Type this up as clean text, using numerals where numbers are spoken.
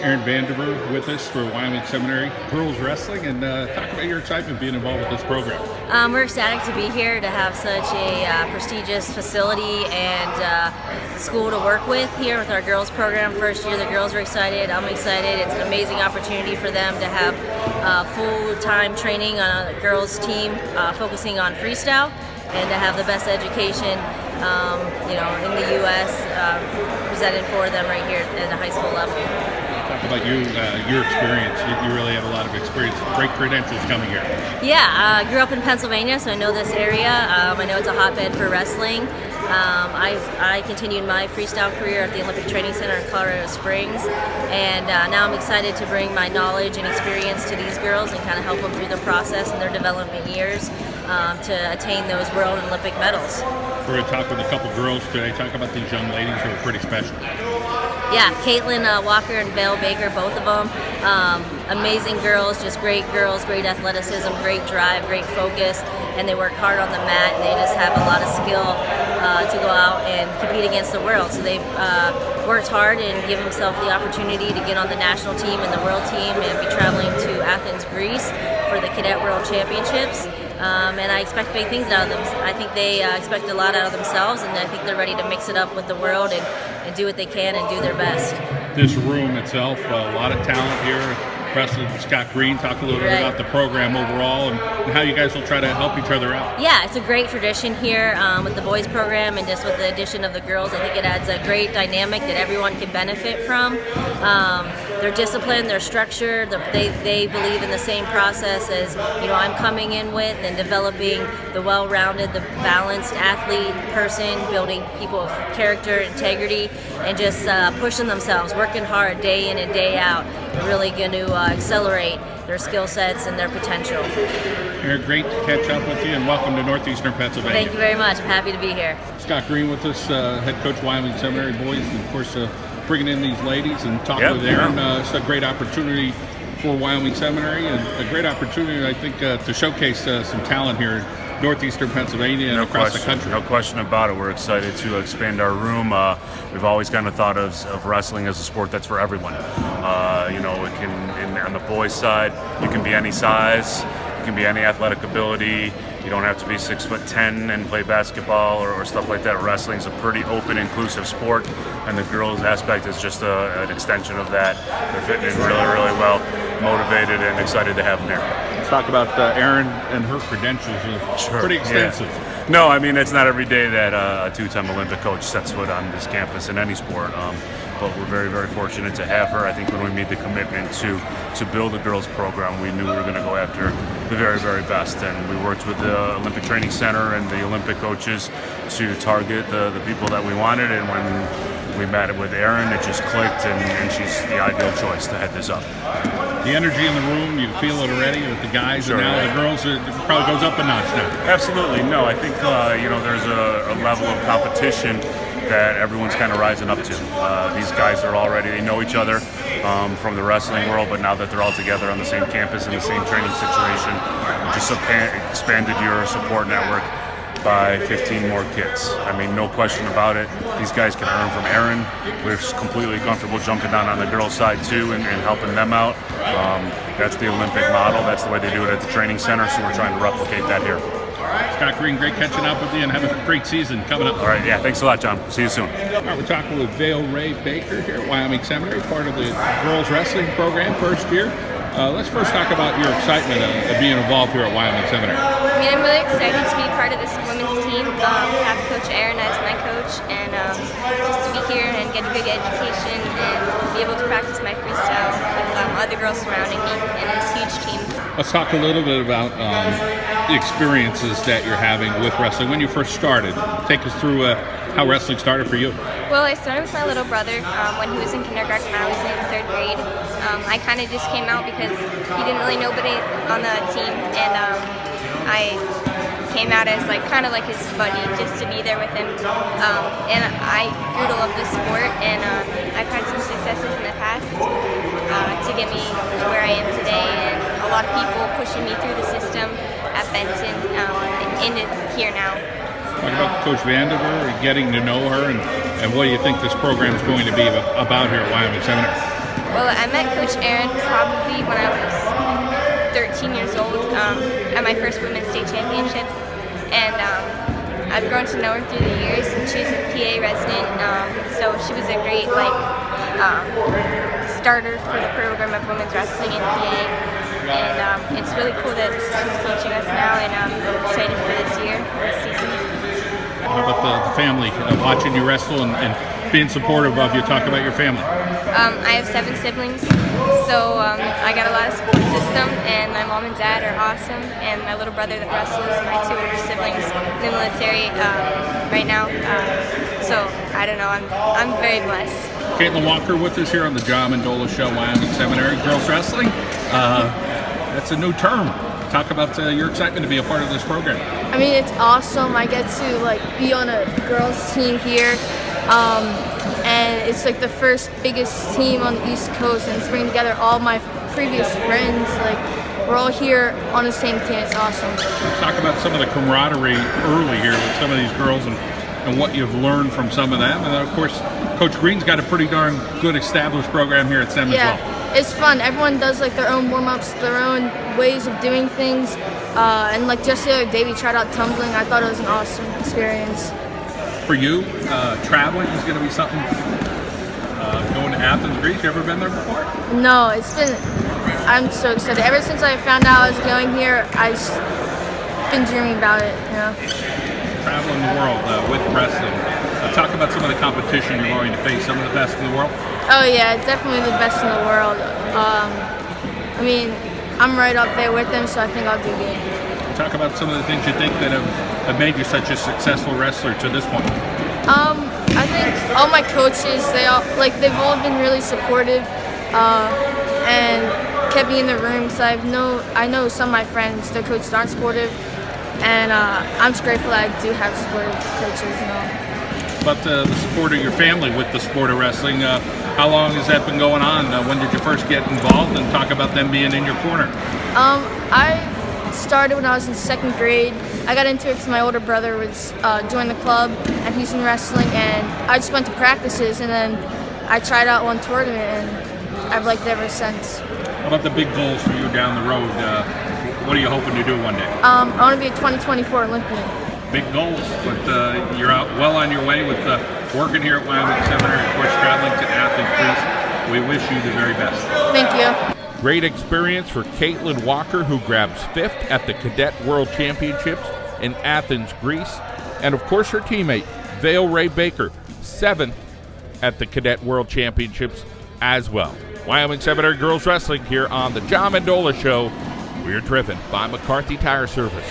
Erin Vandiver with us for Wyoming Seminary Girls Wrestling, and talk about your excitement being involved with this program. We're ecstatic to be here to have such a prestigious facility and school to work with here with our girls program. First year, the girls are excited. I'm excited. It's an amazing opportunity for them to have full-time training on a girls team focusing on freestyle and to have the best education in the U.S. Presented for them right here at the high school level. Talk about you, your experience. You really have a lot of experience, great credentials coming here. Yeah, I grew up in Pennsylvania, so I know this area. I know it's a hotbed for wrestling. I continued my freestyle career at the Olympic Training Center in Colorado Springs, and now I'm excited to bring my knowledge and experience to these girls and kind of help them through the process in their development years to attain those world and Olympic medals. We're going to talk with a couple girls today. Talk about these young ladies who are pretty special. Yeah, Caitlyn Walker and Vayle Baker, both of them. Amazing girls, just great girls, great athleticism, great drive, great focus, and they work hard on the mat, and they just have a lot of skill to go out and compete against the world. So they've worked hard and given themselves the opportunity to get on the national team and the world team and be traveling to Athens, Greece for the Cadet World Championships. And I expect big things out of them. I think they expect a lot out of themselves, and I think they're ready to mix it up with the world and do what they can and do their best. This room itself, a lot of talent here. President Scott Green, talk a little bit about the program overall and how you guys will try to help each other out. Yeah, it's a great tradition here with the boys program, and just with the addition of the girls, I think it adds a great dynamic that everyone can benefit from. They're disciplined, they're structured, they believe in the same process as I'm coming in with, and developing the well-rounded, the balanced athlete person, building people of character, integrity, and just pushing themselves, working hard day in and day out. They're really going to accelerate their skill sets and their potential. Erin, great to catch up with you, and welcome to Northeastern Pennsylvania. Thank you very much. I'm happy to be here. Scott Green with us, head coach Wyoming Seminary boys, and of course bringing in these ladies and talking with Erin. It's a great opportunity for Wyoming Seminary, and a great opportunity, I think, to showcase some talent here in Northeastern Pennsylvania and across the country. No question about it. We're excited to expand our room. We've always kind of thought of wrestling as a sport that's for everyone. It can, on the boys' side, you can be any size, you can be any athletic ability. You don't have to be 6'10" and play basketball or stuff like that. Wrestling is a pretty open, inclusive sport, and the girls' aspect is just an extension of that. They're fitting in really, really well, motivated, and excited to have them here. Let's talk about Erin and her credentials. Pretty extensive. Yeah. No, I mean, it's not every day that a two-time Olympic coach sets foot on this campus in any sport. But we're very, very fortunate to have her. I think when we made the commitment to build a girls program, we knew we were going to go after the very, very best. And we worked with the Olympic Training Center and the Olympic coaches to target the people that we wanted. And when we met with Erin, it just clicked, and she's the ideal choice to head this up. The energy in the room, you feel it already with the guys, and now the girls, it probably goes up a notch now. Absolutely. No, I think there's a level of competition that everyone's kind of rising up to. These guys are already, they know each other from the wrestling world, but now that they're all together on the same campus in the same training situation, we just expanded your support network by 15 more kids. I mean, no question about it. These guys can earn from Erin. We're completely comfortable jumping down on the girls' side too and helping them out. That's the Olympic model. That's the way they do it at the training center, so we're trying to replicate that here. Scott Green, great catching up with you, and have a great season coming up. All right, yeah, thanks a lot, John. See you soon. All right, we're talking with Vayle Rae Baker here at Wyoming Seminary, part of the girls wrestling program, first year. Let's first talk about your excitement of being involved here at Wyoming Seminary. I mean, I'm really excited to be part of this women's team, to have Coach Erin as my coach, and just to be here and get a good education and be able to practice my freestyle with other girls surrounding me and this huge team. Let's talk a little bit about the experiences that you're having with wrestling. When you first started, take us through how wrestling started for you. Well, I started with my little brother when he was in kindergarten. I was in 3rd grade. I kind of just came out because he didn't really know nobody on the team, and I came out as kind of like his buddy, just to be there with him. And I grew to love this sport, and I've had some successes in the past to get me to where I am today, and a lot of people pushing me through the system at Benton and into here now. Talk about Coach Vandiver and getting to know her, and what do you think this program is going to be about here at Wyoming Seminary? Well, I met Coach Erin probably when I was 13 years old at my first women's state championships, and I've grown to know her through the years. And she's a PA resident, so she was a great starter for the program of women's wrestling in PA. And it's really cool that she's coaching us now, and I'm excited for this season. How about the family watching you wrestle and being supportive of you? Talk about your family. I have 7 siblings, so I got a lot of support system, and my mom and dad are awesome, and my little brother that wrestles, my 2 older siblings in the military right now. So I don't know, I'm very blessed. Caitlyn Walker with us here on the Mendola Show, Wyoming Seminary Girls Wrestling. That's a new term. Talk about your excitement to be a part of this program. I mean, it's awesome. I get to be on a girls team here, and it's the first biggest team on the East Coast, and it's bringing together all my previous friends. We're all here on the same team. It's awesome. Let's talk about some of the camaraderie early here with some of these girls and what you've learned from some of them. And then, of course, Coach Green's got a pretty darn good established program here at SEM as well. It's fun. Everyone does their own warm-ups, their own ways of doing things. And just the other day we tried out tumbling. I thought it was an awesome experience. For you, traveling is going to be something. Going to Athens, Greece. You ever been there before? No, I'm so excited. Ever since I found out I was going here, I've been dreaming about it. Traveling the world with wrestling. Talk about some of the competition you're going to face. Some of the best in the world. Oh yeah, definitely the best in the world. I mean, I'm right up there with them, so I think I'll do good. Talk about some of the things you think that have made you such a successful wrestler to this point. I think all my coaches, they've all been really supportive and kept me in the room. So I know some of my friends, their coaches aren't supportive, and I'm just grateful that I do have supportive coaches. About the support of your family with the sport of wrestling. How long has that been going on? When did you first get involved? And talk about them being in your corner. I started when I was in 2nd grade. I got into it because my older brother was joined the club, and he's in wrestling, and I just went to practices, and then I tried out one tournament, and I've liked it ever since. How about the big goals for you down the road? What are you hoping to do one day? I want to be a 2024 Olympian. Big goals, but you're out well on your way with working here at Wyoming Seminary, of course, traveling to Athens, Greece. We wish you the very best. Thank you. Great experience for Caitlyn Walker, who grabs 5th at the Cadet World Championships in Athens, Greece. And, of course, her teammate, Vayle Rae Baker, 7th at the Cadet World Championships as well. Wyoming Seminary Girls Wrestling here on the Mendola Show. We're driven by McCarthy Tire Service.